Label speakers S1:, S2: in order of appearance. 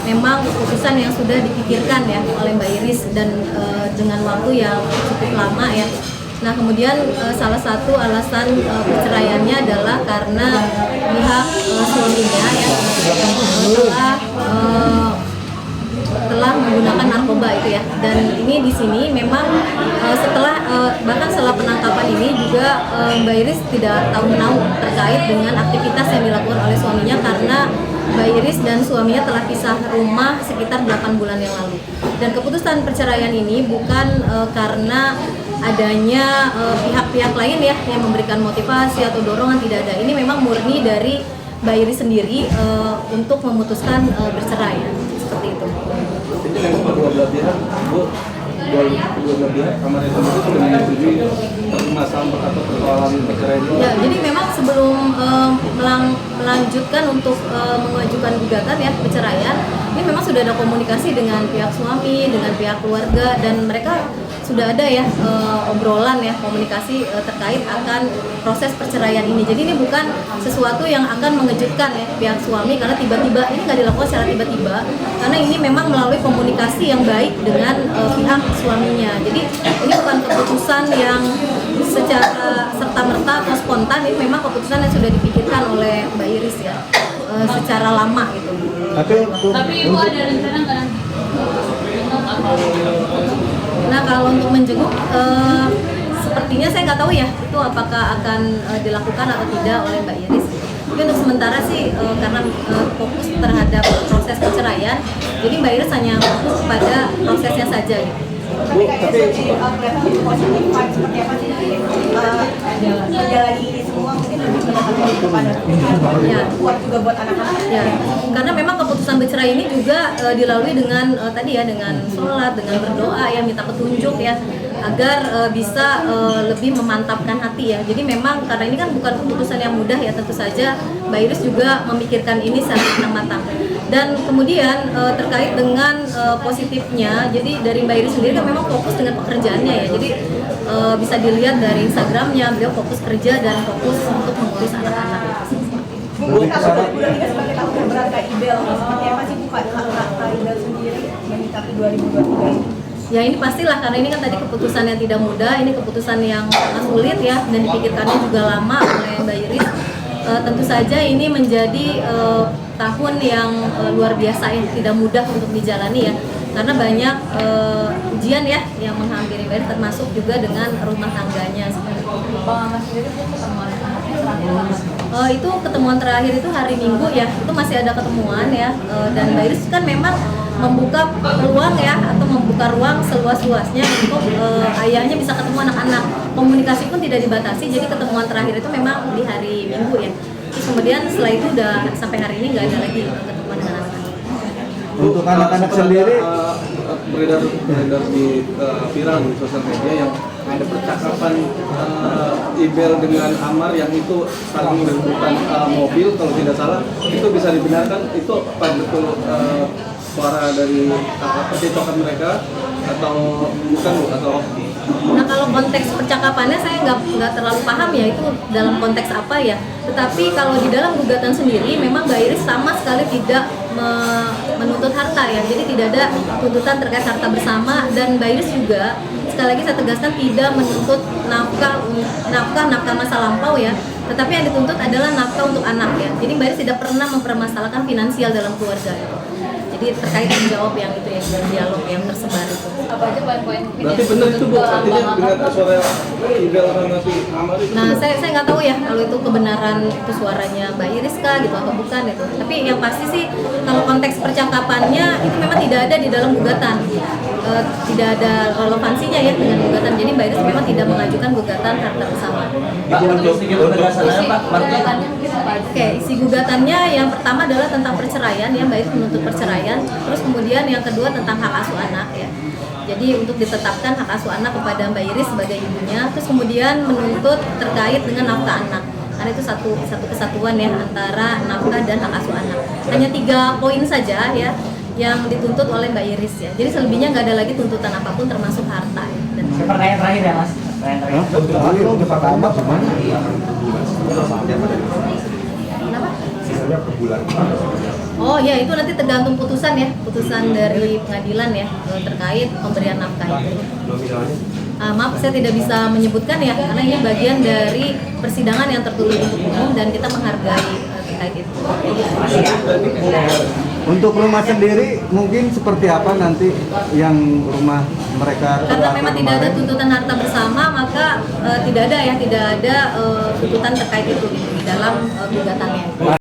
S1: memang keputusan yang sudah dipikirkan ya oleh Mbak Iris dan dengan waktu yang cukup lama ya. Nah kemudian salah satu alasan perceraiannya adalah karena pihak suaminya ya telah menggunakan narkoba itu ya, dan ini di sini memang bahkan setelah penangkapan ini juga Mbak Iris tidak tahu menahu terkait dengan aktivitas yang dilakukan oleh suaminya, karena Mbak Iris dan suaminya telah pisah rumah sekitar 8 bulan yang lalu. Dan keputusan perceraian ini bukan karena adanya pihak-pihak lain ya yang memberikan motivasi atau dorongan, tidak ada. Ini memang murni dari Mbak Iris sendiri untuk memutuskan bercerai ya. Seperti itu.
S2: Ini memang kedua belah pihak, kamar itu sudah menyetujui masalah atau persoalan perceraian ini.
S1: Ya, jadi memang sebelum melanjutkan untuk mengajukan gugatan ya perceraian, ini memang sudah ada komunikasi dengan pihak suami, dengan pihak keluarga, dan mereka sudah ada ya obrolan ya, komunikasi terkait akan proses perceraian ini. Jadi ini bukan sesuatu yang akan mengejutkan ya pihak suami, karena tiba-tiba ini nggak dilakukan secara tiba-tiba, karena ini memang melalui komunikasi yang baik dengan pihak suaminya. Jadi ini bukan keputusan yang secara serta-merta atau spontan, ini memang keputusan yang sudah dipikirkan oleh Mbak Iris ya secara lama gitu.
S3: Tapi Ibu ada rencana nggak nanti?
S1: Nah kalau untuk menjenguk sepertinya saya nggak tahu ya itu apakah akan dilakukan atau tidak oleh Mbak Iris. Tapi untuk sementara sih karena fokus terhadap proses perceraian, jadi Mbak Iris hanya fokus pada prosesnya saja gitu.
S4: Tapi kelihatan lebih positif seperti apa sih menjalani ini semua, mungkin lebih mendapatkan kepada
S1: ya.
S4: kuat juga buat anak-anak
S1: Ya, karena memang keputusan bercerai ini juga dilalui dengan tadi ya, dengan sholat, dengan berdoa ya, minta petunjuk ya, agar bisa lebih memantapkan hati ya. Jadi memang karena ini kan bukan keputusan yang mudah ya, tentu saja Mbak Iris juga memikirkan ini secara matang-matang. Dan kemudian terkait dengan positifnya, jadi dari Mbak Iris sendiri kan memang fokus dengan pekerjaannya ya. Jadi bisa dilihat dari Instagramnya, beliau fokus kerja dan fokus untuk mengurus anak-anak.
S4: Mungkin kalau bulan 3 sebagai tahun terberat Kak Ibel, seperti apa sih Kak Ibel sendiri menyikapi 2023 ini?
S1: Ya ini pastilah, karena ini kan tadi keputusan yang tidak mudah, ini keputusan yang sangat sulit ya, dan dipikirkannya juga lama oleh Mbak Iris. Tentu saja ini menjadi tahun yang luar biasa ya, tidak mudah untuk dijalani ya, karena banyak ujian ya yang menghampiri Mbak Iris, termasuk juga dengan rumah tangganya. Itu ketemuan terakhir itu hari Minggu ya, itu masih ada ketemuan ya, dan Mbak Iris kan memang membuka peluang ya, atau membuka ruang seluas-luasnya untuk ayahnya bisa ketemu anak-anak. Komunikasi pun tidak dibatasi, jadi ketemuan terakhir itu memang di hari Minggu ya. Terus kemudian setelah itu udah sampai hari ini nggak ada lagi ketemuan dengan anak-anak.
S5: Untuk anak-anak sendiri
S2: beredar di viral di sosial media yang ada percakapan Ibel dengan Amar yang itu saling berebutan mobil, kalau tidak salah itu bisa dibenarkan, itu apa betul suara dari percakapan mereka atau bukan Bu, atau?
S1: Nah kalau konteks percakapannya saya nggak terlalu paham ya itu dalam konteks apa ya. Tetapi kalau di dalam gugatan sendiri memang Mbak Iris sama sekali tidak menuntut harta ya. Jadi tidak ada tuntutan terkait harta bersama, dan Mbak Iris juga sekali lagi saya tegaskan tidak menuntut nafkah masa lampau ya. Tetapi yang dituntut adalah nafkah untuk anak ya. Jadi Mbak Iris tidak pernah mempermasalahkan finansial dalam keluarga gitu. Jadi terkait menjawab yang itu ya, dialog yang tersebar itu.
S3: Apa aja poin-poin
S2: Berarti benar itu Bu, artinya dengan suara Ibel sama si Amar itu?
S1: Nah, saya nggak tahu ya kalau itu kebenaran itu suaranya Mbak Iris kah gitu atau bukan itu. Tapi yang pasti sih kalau konteks percakapannya itu memang tidak ada di dalam gugatan. Tidak ada relevansinya ya dengan gugatan. Jadi Mbak Iris memang tidak mengajukan gugatan harta bersama. Oke, isi gugatannya yang pertama adalah tentang perceraian ya, Mbak Iris menuntut perceraian. Terus kemudian yang kedua tentang hak asuh anak ya. Jadi untuk ditetapkan hak asuh anak kepada Mbak Iris sebagai ibunya. Terus kemudian menuntut terkait dengan nafkah anak. Karena itu satu kesatuan ya antara nafkah dan hak asuh anak. Hanya 3 poin saja ya yang dituntut oleh Mbak Iris ya. Jadi selebihnya nggak ada lagi tuntutan apapun termasuk harta ya.
S6: Pertanyaan terakhir ya Mas.
S5: untuk pertama gimana?
S1: Kenapa?
S5: Misalnya per bulan.
S1: Oh Oh ya, itu nanti tergantung putusan ya, putusan dari pengadilan ya terkait pemberian nafkah itu. Maaf, saya tidak bisa menyebutkan ya, karena ini bagian dari persidangan yang tertutup untuk umum dan kita menghargai terkait itu.
S5: Untuk rumah sendiri mungkin seperti apa nanti yang rumah mereka
S1: Karena
S5: terbakar
S1: memang tidak ada
S5: kemarin?
S1: tuntutan harta bersama, maka tidak ada tuntutan terkait itu di dalam gugatannya.